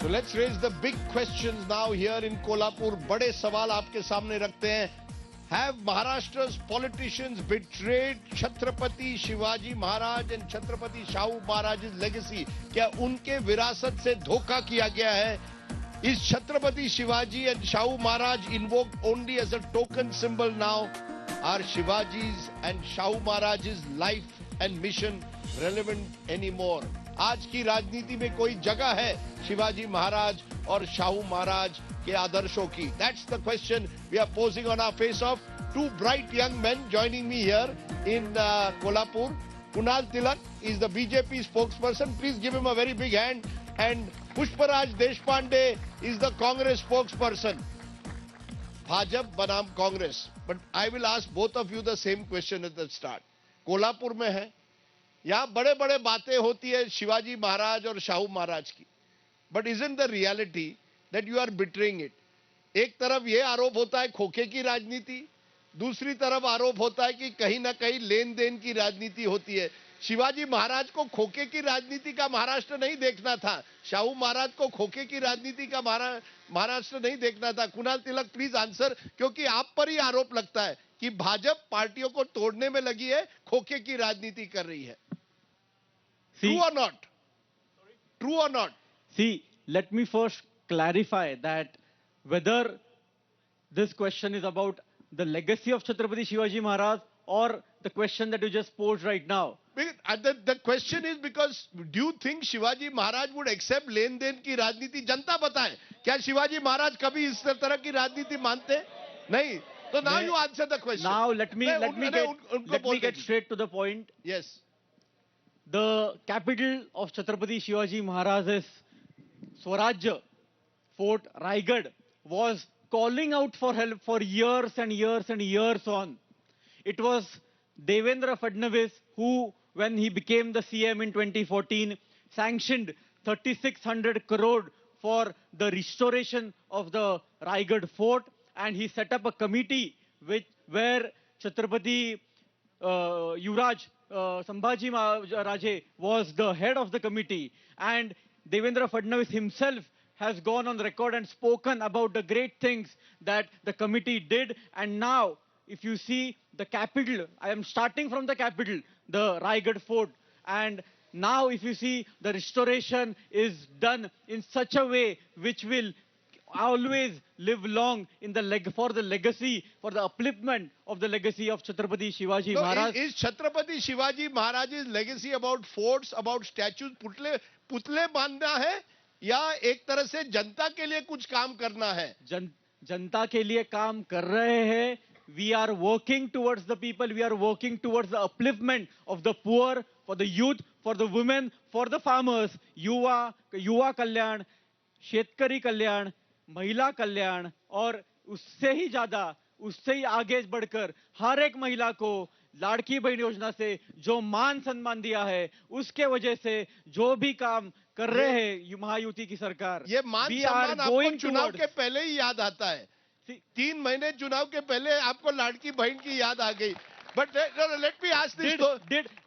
So let's raise the big questions now here in Kolhapur. बड़े सवाल आपके सामने रखते हैं. Have Maharashtra's politicians betrayed Chhatrapati Shivaji Maharaj and Chhatrapati Shahu Maharaj's legacy? क्या उनके विरासत से धोखा किया गया है? Is Chhatrapati Shivaji and Shahu Maharaj invoked only as a token symbol now? Are Shivaji's and Shahu Maharaj's life and mission relevant anymore? आज की राजनीति में कोई जगह है शिवाजी महाराज और शाहू महाराज के आदर्शों की? That's the question we are posing on our face-off. Two bright young men joining me here in Kolhapur. Kunal Tilak is the BJP spokesperson. Please give him a very big hand. And Pushparaj Deshpande is the Congress spokesperson. Bhajap बनाम Congress. But I will ask both of you the same question at the start. Kolhapur में है, यहाँ बड़े बड़े बातें होती है शिवाजी महाराज और शाहू महाराज की. But isn't the reality that you are betraying it? एक तरफ ये आरोप होता है खोखे की राजनीति, दूसरी तरफ आरोप होता है कि कहीं ना कहीं लेन देन की राजनीति होती है. शिवाजी महाराज को खोखे की राजनीति का महाराष्ट्र नहीं देखना था, शाहू महाराज को खोखे की राजनीति का महाराष्ट्र नहीं देखना था. कुणाल तिलक प्लीज आंसर, क्योंकि आप पर ही आरोप लगता है कि भाजपा पार्टियों को तोड़ने में लगी है, खोखे की राजनीति कर रही है. True or not? True or not? See, let me first clarify that whether this question is about the legacy of Chhatrapati Shivaji Maharaj or the question that you just posed right now. The question is because do you think Shivaji Maharaj would accept लेन देन की राजनीति? जनता बताए, क्या शिवाजी महाराज कभी इस तरह की राजनीति मानते? नहीं. So now you answer the question. Now let me get straight to the point. Yes. The capital of Chhatrapati Shivaji Maharaj's Swarajya, Fort Raigad, was calling out for help for years and years and years on. It was Devendra Fadnavis who, when he became the CM in 2014, sanctioned 3,600 crore for the restoration of the Raigad Fort, and he set up a committee where Chhatrapati Yuvraj Sambhaji Raje was the head of the committee, and Devendra Fadnavis himself has gone on record and spoken about the great things that the committee did. And now, if you see the capital, I am starting from the capital, the Raigad Fort, and now if you see the restoration is done in such a way which will always live long in for the legacy, for the upliftment of the legacy of Chhatrapati Shivaji Maharaj. Is Chhatrapati Shivaji Maharaj's legacy about forts, about statues, पुतले बांधना है या एक तरह से जनता के लिए कुछ काम करना है? जनता के लिए काम कर रहे हैं. We are working towards the people. We are working towards the upliftment of the poor, for the youth, for the women, for the farmers. युवा कल्याण, शेतकरी कल्याण, महिला कल्याण, और उससे ही ज्यादा, उससे ही आगे बढ़कर हर एक महिला को लाड़की बहन योजना से जो मान सम्मान दिया है, उसके वजह से जो भी काम कर रहे हैं महायुति की सरकार, ये मान सम्मान आपको चुनाव के पहले ही याद आता है. 3 महीने चुनाव के पहले आपको लाड़की बहन की याद आ गई. But let me ask this.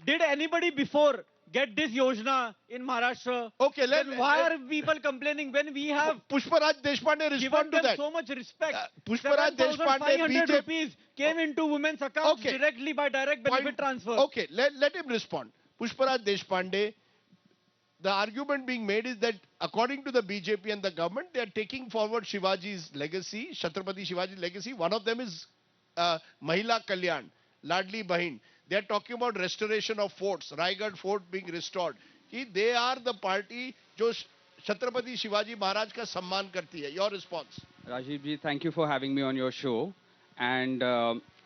Did anybody before get this yojana in Maharashtra? Okay, then why are people complaining when we have Pushparaj Deshpande respond to that? So much respect. Pushparaj Deshpande, 7,500 rupees came into women's accounts directly by direct benefit transfer. Okay, let him respond. Pushparaj Deshpande, the argument being made is that according to the BJP and the government, they are taking forward Shivaji's legacy, Chhatrapati Shivaji's legacy. One of them is Mahila Kalyan, Ladli Bahin. They are talking about restoration of forts, Raigad Fort being restored. They are the party जो Chhatrapati Shivaji Maharaj का सम्मान करती है. Your response? Rajiv ji, thank you for having me on your show. And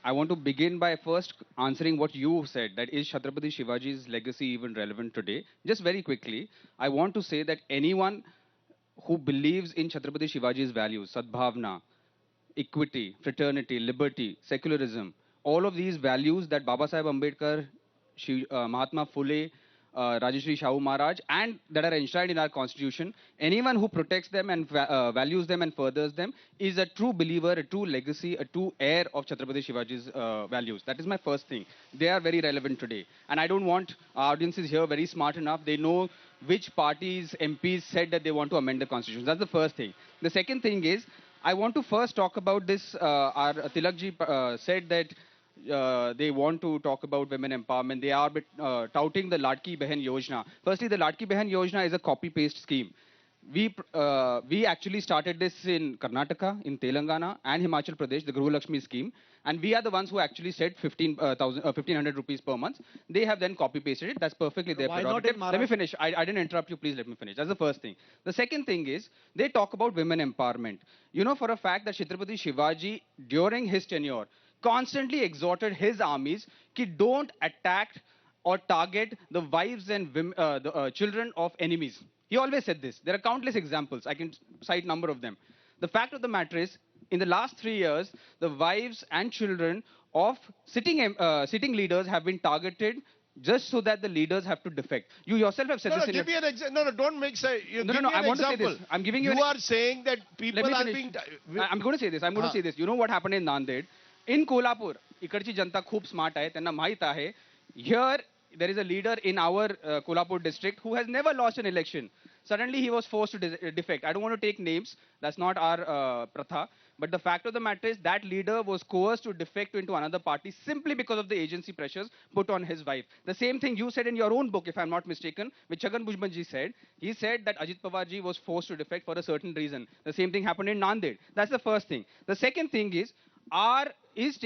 I want to begin by first answering what you said, that is Chhatrapati Shivaji's legacy even relevant today? Just very quickly, I want to say that anyone who believes in Chhatrapati Shivaji's values, Sadbhavna, equity, fraternity, liberty, secularism, all of these values that Baba Saheb Ambedkar, Mahatma Phule, Rajashri Shahu Maharaj, and that are enshrined in our constitution, anyone who protects them and values them and furthers them is a true believer, a true legacy, a true heir of Chhatrapati Shivaji's values. That is my first thing. They are very relevant today. And I don't want our audiences here very smart enough. They know which parties, MPs said that they want to amend the constitution. That's the first thing. The second thing is, I want to first talk about this. Our Tilakji said that they want to talk about women empowerment. They are touting the Ladki Behan Yojana. Firstly, the Ladki Behan Yojana is a copy-paste scheme. We actually started this in Karnataka, in Telangana, and Himachal Pradesh, the Guru Lakshmi scheme, and we are the ones who actually said 1,500 rupees per month. They have then copy-pasted it. That's perfectly their Why prerogative. not in Let me finish. I didn't interrupt you. Please let me finish. That's the first thing. The second thing is, they talk about women empowerment. You know for a fact that Chhatrapati Shivaji, during his tenure, constantly exhorted his armies to don't attack or target the wives and children of enemies. He always said this. There are countless examples. I can cite number of them. The fact of the matter is, in the last 3 years, the wives and children of sitting leaders have been targeted just so that the leaders have to defect. You yourself have said this. Give me an example. No, don't make say. I want to say this. I'm giving you. You are saying that people are being. I'm going to say this. I'm going to say this. You know what happened in Nanded? In Kolhapur, इकडची जनता खूप smart आहे. त्यांना माहित आहे. Here, there is a leader in our Kolhapur district who has never lost an election. Suddenly, he was forced to defect. I don't want to take names. That's not our pratha. But the fact of the matter is that leader was coerced to defect into another party simply because of the agency pressures put on his wife. The same thing you said in your own book, if I'm not mistaken, which Chhagan Bhujbanji said. He said that Ajit Pawarji was forced to defect for a certain reason. The same thing happened in Nanded. That's the first thing. The second thing is, is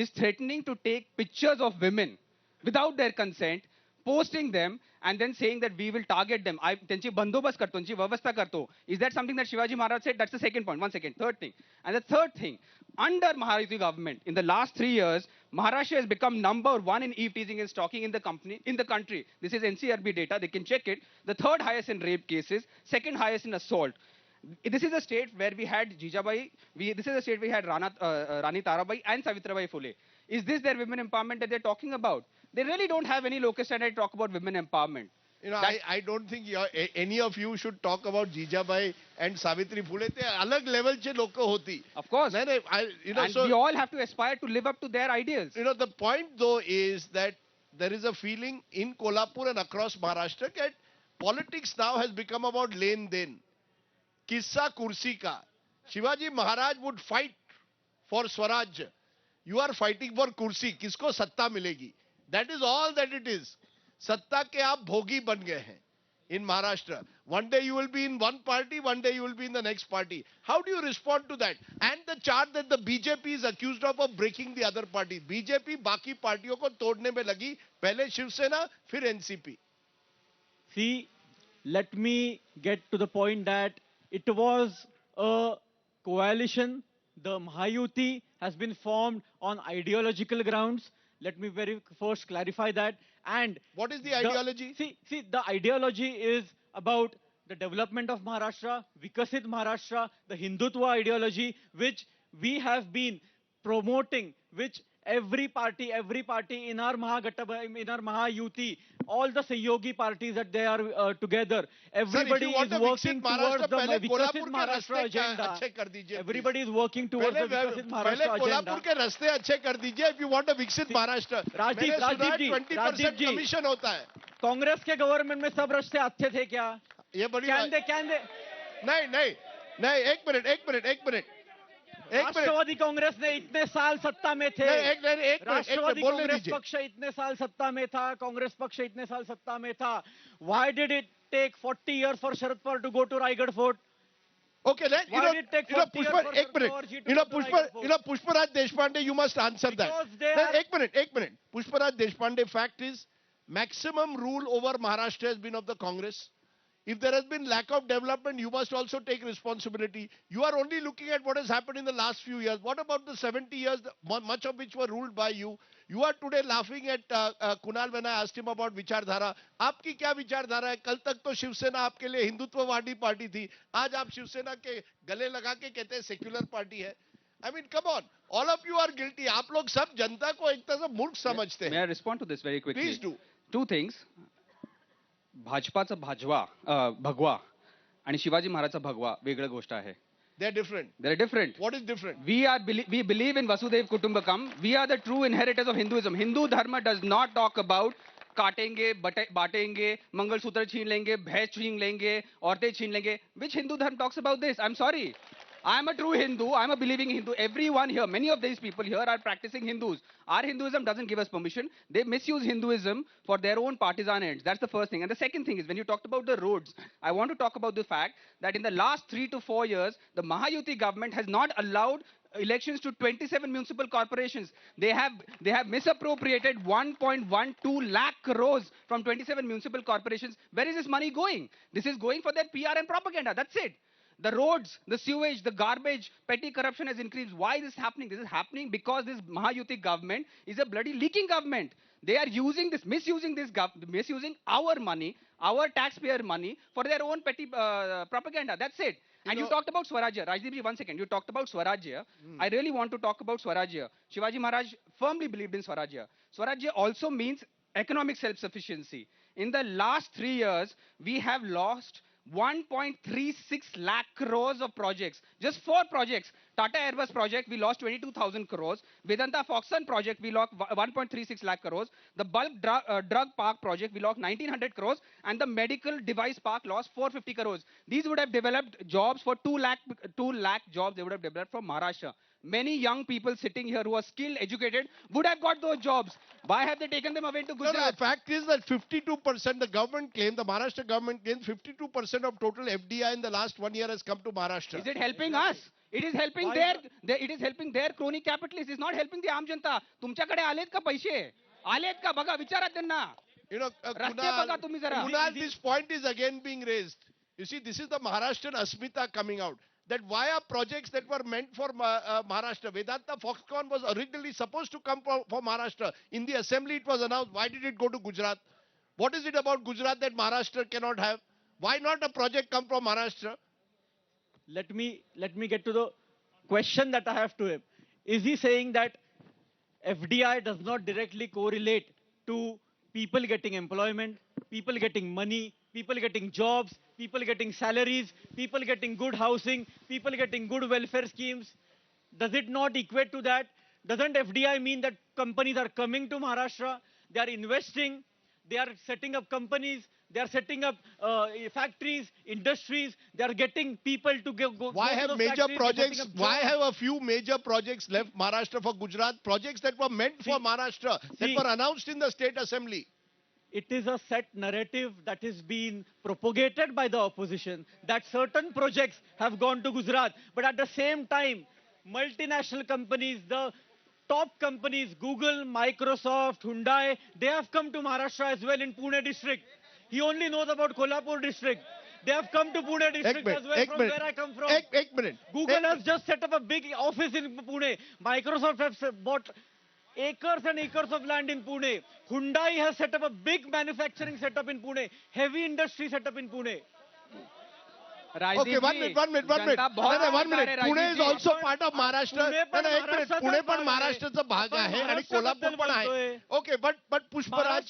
threatening to take pictures of women without their consent, posting them, and then saying that we will target them. त्यांची बंदोबस्त करतो, त्यांची व्यवस्था करतो. Is that something that Shivaji Maharaj said? That's the second point. One second. Third thing. And the third thing, under Maharashtra government, in the last 3 years, Maharashtra has become #1 in eve teasing and stalking in the country. This is NCRB data. They can check it. The third highest in rape cases, second highest in assault. This is a state where we had Jijabai, this is a state we had Rani Tarabai and Savitrabai Phule. Is this their women empowerment that they're talking about? They really don't have any locus standi to talk about women empowerment. You know, I don't think any of you should talk about Jijabai and Savitri Phule. They alag level che lok hoti. Of course. And we all have to aspire to live up to their ideals. You know, the point though is that there is a feeling in Kolhapur and across Maharashtra that politics now has become about len-den. Kissa kursi ka. Shivaji Maharaj would fight for Swaraj. You are fighting for kursi. Kisko satta milegi? That is all that it is. Satta ke aap bhogi ban gaye hain in Maharashtra. One day you will be in one party, one day you will be in the next party. How do you respond to that? And the charge that the BJP is accused of breaking the other party. BJP बाकी पार्टियों को तोड़ने में लगी. पहले शिवसेना, फिर NCP. See, let me get to the point that it was a coalition. The Mahayuti has been formed on ideological grounds. Let me very first clarify that. And what is the ideology? See, the ideology is about the development of Maharashtra, Vikasit Maharashtra, the Hindutva ideology, which we have been promoting, which every party in our Mahayuti, all the Sayogi parties that they are together, everybody is working towards the Vikasit Maharashtra agenda. Everybody is working towards the Vikasit Maharashtra agenda. Kolhapur ke raste achhe kar dijiye if you want a Viksit Maharashtra. Rajiv ji, commission hota hai. Congress के government में सब रास्ते अच्छे थे क्या? ये बड़ी नहीं एक मिनट राष्ट्रवादी कांग्रेस ने इतने साल सत्ता में थे. राष्ट्रवादी कांग्रेस पक्ष इतने साल सत्ता में था. कांग्रेस पक्ष इतने साल सत्ता में था. Why did it take 40 years for Sharad Pawar to go to Raigad Fort? Okay, Pushparaj Deshpande, you must answer that. एक minute. Pushparaj Deshpande, fact is, maximum rule over Maharashtra has been of the Congress. If there has been lack of development, you must also take responsibility. You are only looking at what has happened in the last few years. What about the 70 years, much of which were ruled by you? You are today laughing at Kunal when I asked him about Vichardhara. आपकी क्या विचारधारा है? कल तक तो शिवसेना आपके लिए हिंदुत्ववादी पार्टी थी. आज आप शिवसेना के गले लगा के कहते हैं सेक्युलर पार्टी है. I mean, come on. All of you are guilty. आप लोग सब जनता को एक तरह से मूर्ख समझते हैं. May I respond to this very quickly? Please do. Two things. भाजपाचा भगवा आणि शिवाजी महाराजचा भगवा वेगळी गोष्ट आहे. They are different. They are different. What is different? We believe in Vasudhaiv Kutumbakam. We are the true inheritors of Hinduism. Hindu Dharma does not talk about काटेंगे, बांटेंगे, मंगलसूत्र छीन लेंगे, भैंस छीन लेंगे, औरतें छीन लेंगे. Which Hindu dharma talks about this? I'm sorry. I'm a true Hindu. I'm a believing Hindu. Everyone here, many of these people here are practicing Hindus. Our Hinduism doesn't give us permission. They misuse Hinduism for their own partisan ends. That's the first thing. And the second thing is, when you talked about the roads, I want to talk about the fact that in the last 3 to 4 years, the Mahayuti government has not allowed elections to 27 municipal corporations. They have misappropriated 1.12 lakh crores from 27 municipal corporations. Where is this money going? This is going for their PR and propaganda. That's it. The roads, the sewage, the garbage, petty corruption has increased. Why is this happening? This is happening because this Mahayuti government is a bloody leaking government. They are using this, misusing our money, our taxpayer money for their own petty propaganda. That's it. And you talked about Swarajya. Rajdeepji, 1 second. You talked about Swarajya. I really want to talk about Swarajya. Shivaji Maharaj firmly believed in Swarajya. Swarajya also means economic self-sufficiency. In the last 3 years, we have lost 1.36 lakh crores of projects. Just 4 projects. Tata Airbus project, we lost 22,000 crores. Vedanta Foxconn project, we lost 1.36 lakh crores. The bulk drug park project, we lost 1,900 crores. And the medical device park lost 450 crores. These would have developed jobs for 2 lakh jobs they would have developed from Maharashtra. Many young people sitting here who are skilled, educated, would have got those jobs. Why have they taken them away to Gujarat? No, the fact is that 52%, the government claimed, the Maharashtra government claims 52% of total FDI in the last 1 year has come to Maharashtra. Is it helping us? It is helping it is helping their crony capitalists. It's not helping the Aam Janta. तुमच्याकडे आलेत का पैसे? आलेत का बघा विचारा त्यांना. You know, रस्ते बघा तुम्ही जरा. Kunal, this point is again being raised. You see, this is the Maharashtrian Asmita coming out. That why are projects that were meant for Maharashtra? Vedanta Foxconn was originally supposed to come for Maharashtra. In the assembly it was announced. Why did it go to Gujarat? What is it about Gujarat that Maharashtra cannot have? Why not a project come from Maharashtra? Let me get to the question that I have to him. Is he saying that FDI does not directly correlate to people getting employment, people getting money, people getting jobs, people getting salaries, people getting good housing, people getting good welfare schemes? Does it not equate to that? Doesn't FDI mean that companies are coming to Maharashtra, they are investing, they are setting up companies, they are setting up factories, industries, they are getting people to go Why to have those major factories, projects, setting up why jobs? have a few major projects left Maharashtra for Gujarat? Projects that were meant for Maharashtra, that were announced in the state assembly. It is a set narrative that is being propagated by the opposition that certain projects have gone to Gujarat. But at the same time, multinational companies, the top companies, Google, Microsoft, Hyundai, they have come to Maharashtra as well in Pune district. He only knows about Kolhapur district. They have come to Pune district as well from where I come from. Google has just set up a big office in Pune. Microsoft has bought acres and acres of land in Pune. Hyundai has set up a big manufacturing setup in Pune. Heavy industry setup in Pune. Okay, 1 minute. Pune is also part of Maharashtra. Pune पण महाराष्ट्राचा भाग आहे आणि कोल्हापूर पण आहे. Okay, but Pushparaj,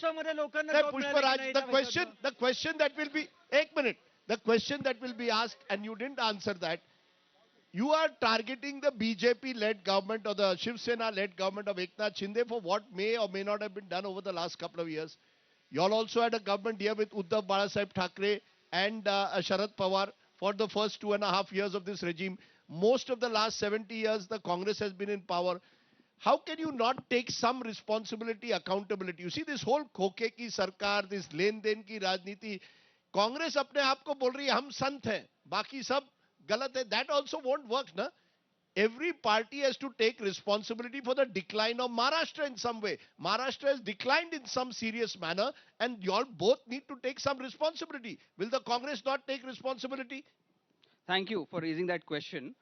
the question that will be, 1 minute, the question that will be asked, and you didn't answer that. You are targeting the BJP-led government or the Shiv Sena-led government of Eknath Shinde for what may or may not have been done over the last couple of years. You all also had a government here with Uddhav Balasaheb Thackeray and Sharad Pawar for the first 2.5 years of this regime. Most of the last 70 years, the Congress has been in power. How can you not take some responsibility, accountability? You see, this whole खोखे की सरकार, this लेन-देन की राजनीति, Congress अपने आप को बोल रही है हम संत हैं, बाकी सब गलत है. That also won't work, na? Every party has to take responsibility for the decline of Maharashtra in some way. Maharashtra has declined in some serious manner, and you all both need to take some responsibility. Will the Congress not take responsibility? Thank you for raising that question.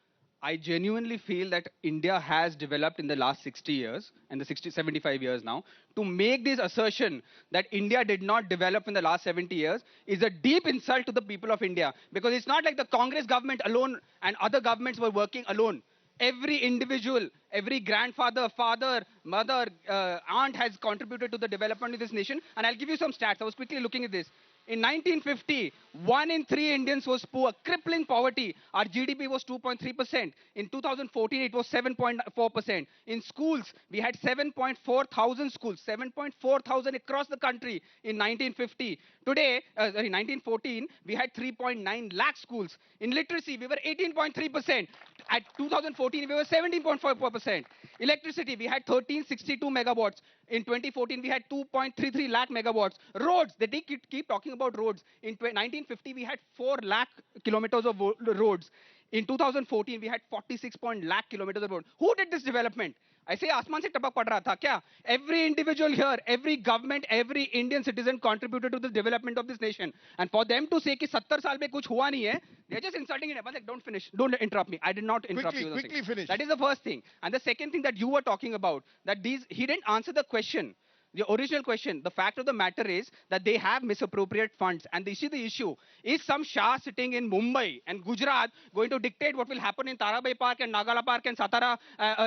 I genuinely feel that India has developed in the last 60 years, and the 75 years now. To make this assertion that India did not develop in the last 70 years is a deep insult to the people of India. Because it's not like the Congress government alone and other governments were working alone. Every individual, every grandfather, father, mother, aunt has contributed to the development of this nation. And I'll give you some stats. I was quickly looking at this. In 1950, 1 in 3 Indians was poor, crippling poverty. Our GDP was 2.3%. In 2014, it was 7.4%. In schools, we had 7.4 thousand schools, 7.4 thousand across the country in 1950. Today, 1914, we had 3.9 lakh schools. In literacy, we were 18.3%. At 2014, we were 17.44%. Electricity, we had 1362 megawatts. In 2014, we had 2.33 lakh megawatts. Roads, they keep talking about roads. In 1950, we had 4 lakh kilometers of roads. In 2014, we had 46 lakh kilometers of road. Who did this development? I say आसमान से टपक पड़ रहा था क्या? Every individual here, every government, every Indian citizen contributed to the development of this nation. And for them to say कि 70 साल में कुछ हुआ नहीं है, they're just insulting it. Like, don't finish. Don't interrupt me. I did not interrupt you. Quickly finish. That is the first thing. And the second thing that you were talking about, that he didn't answer the question. The original question, the fact of the matter is that they have misappropriated funds. And this is the issue. Is some Shah sitting in Mumbai and Gujarat going to dictate what will happen in Tarabai Park and Nagala Park and Satara,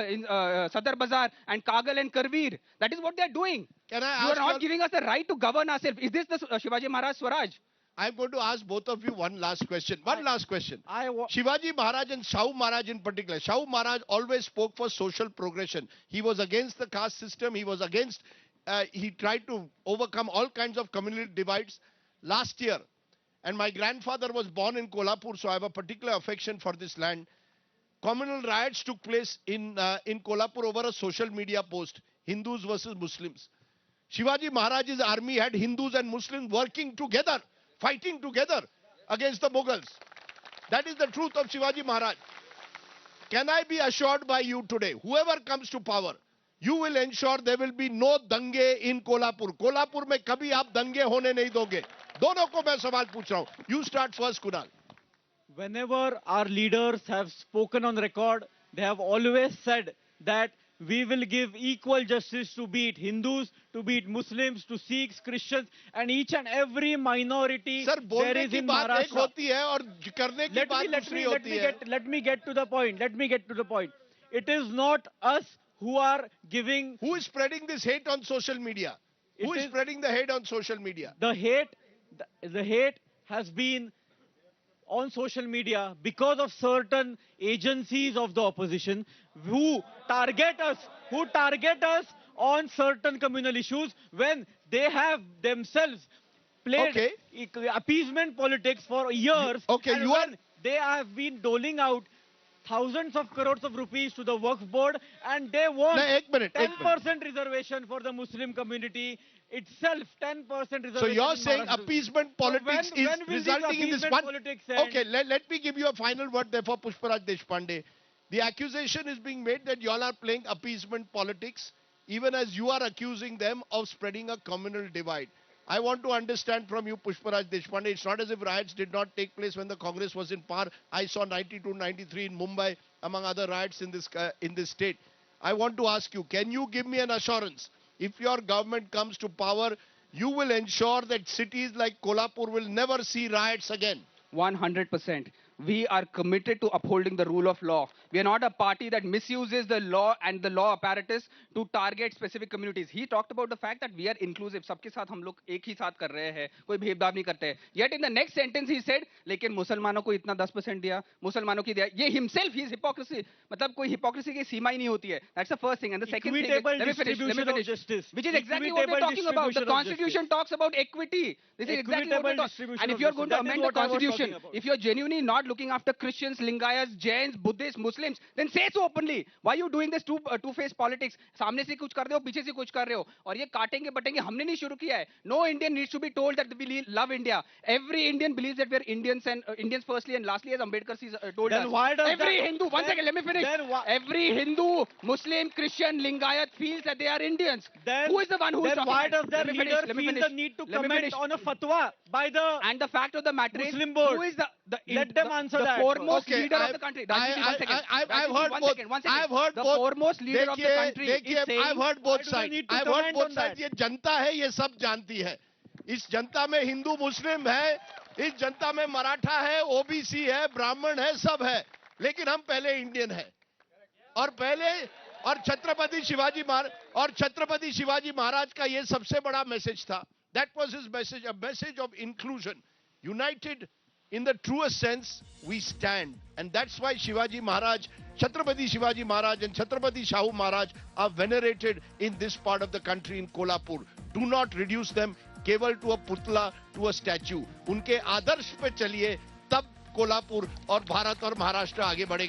in Sadar Bazaar and Kagal and Karveer? That is what they are doing. Can I You ask are not giving us the right to govern ourselves. Is this the Shivaji Maharaj Swaraj? I'm going to ask both of you one last question. Last question. Shivaji Maharaj and Shahu Maharaj in particular. Shahu Maharaj always spoke for social progression. He was against the caste system. He was against... he tried to overcome all kinds of communal divides last year. And my grandfather was born in Kolhapur, so I have a particular affection for this land. Communal riots took place in Kolhapur over a social media post, Hindus versus Muslims. Shivaji Maharaj's army had Hindus and Muslims working together, fighting together against the Mughals. That is the truth of Shivaji Maharaj. Can I be assured by you today, whoever comes to power, you will ensure there will be no dange in Kolhapur. Kolhapur में कभी आप दंगे होने नहीं दोगे. दोनों को मैं सवाल पूछ रहा हूँ. You start first, Kunal. Whenever our leaders have spoken on record, they have always said that we will give equal justice to be it Hindus, to be it Muslims, to Sikhs, Christians, and each and every minority Sir, there बोलने is की in बात एक Maharashtra. होती है और करने की बात दूसरी होती है. Let me get to the point. Let me get to the point. It is not us who are giving... Who is spreading this hate on social media? Who is spreading the hate on social media? The hate has been on social media because of certain agencies of the opposition who target us on certain communal issues when they have themselves played appeasement politics for years. They have been doling out thousands of crores of rupees to the Waqf board, and they want 10% reservation for the Muslim community itself. 10% reservation. So you're saying appeasement politics is resulting in this one? Okay, let me give you a final word therefore, Pushparaj Deshpande. The accusation is being made that you all are playing appeasement politics, even as you are accusing them of spreading a communal divide. I want to understand from you, Pushparaj Deshpande, it's not as if riots did not take place when the Congress was in power. I saw 92, 93 in Mumbai, among other riots in this state. I want to ask you, can you give me an assurance, if your government comes to power, you will ensure that cities like Kolhapur will never see riots again? 100%. We are committed to upholding the rule of law. We are not a party that misuses the law and the law apparatus to target specific communities. He talked about the fact that we are inclusive. सबके साथ हम लोग एक ही साथ कर रहे हैं, कोई भेदभाव नहीं करते हैं. Yet in the next sentence he said, लेकिन मुसलमानों को इतना 10% दिया, मुसलमानों की दिया. ये himself, he is hypocrisy. मतलब कोई hypocrisy की सीमा ही नहीं होती है. That's the first thing. And the second thing, let me finish. Justice. Which is exactly what we're talking about. The Constitution talks about equity. This is exactly what we're talking about. And if you're going to amend the Constitution, if you're genuinely not looking after Christians, Lingayats, Jains, Buddhists, Muslims, then say so openly. Why are you doing this two-faced politics? सामने से कुछ कर रहे हो, पीछे से कुछ कर रहे हो. और ये काटेंगे बटेंगे हमने नहीं शुरू किया है. No Indian needs to be told that we love India. Every Indian believes that we're Indians, and Indians firstly and lastly, as Ambedkar told us. Why does every Hindu, one second, let me finish. Every Hindu, Muslim, Christian, Lingayat feels that they are Indians. Who is the one who is talking? Why does their leader feel the need to comment on a fatwa by the And the fact of the matter Muslim is, board? who is Let them answer that. Foremost leader of the country. I've heard both. I've heard the both. foremost leader of the country is saying, I've heard both sides. I've heard both sides. ये जनता है, ये सब जानती है. इस जनता में हिंदू मुस्लिम है, इस जनता में मराठा है, ओबीसी है, ब्राह्मण है, सब है. लेकिन हम पहले इंडियन है. और छत्रपति शिवाजी महाराज का ये सबसे बड़ा मैसेज था. That was his message, a message of inclusion. United in the truest sense, we stand. And that's why Shivaji Maharaj, Chhatrapati Shivaji Maharaj and Chhatrapati Shahu Maharaj are venerated in this part of the country in Kolhapur. Do not reduce them केवल to a putla, to a statue. उनके आदर्श पे चलिए, तब कोल्हापुर और भारत और महाराष्ट्र आगे बढ़ेगा.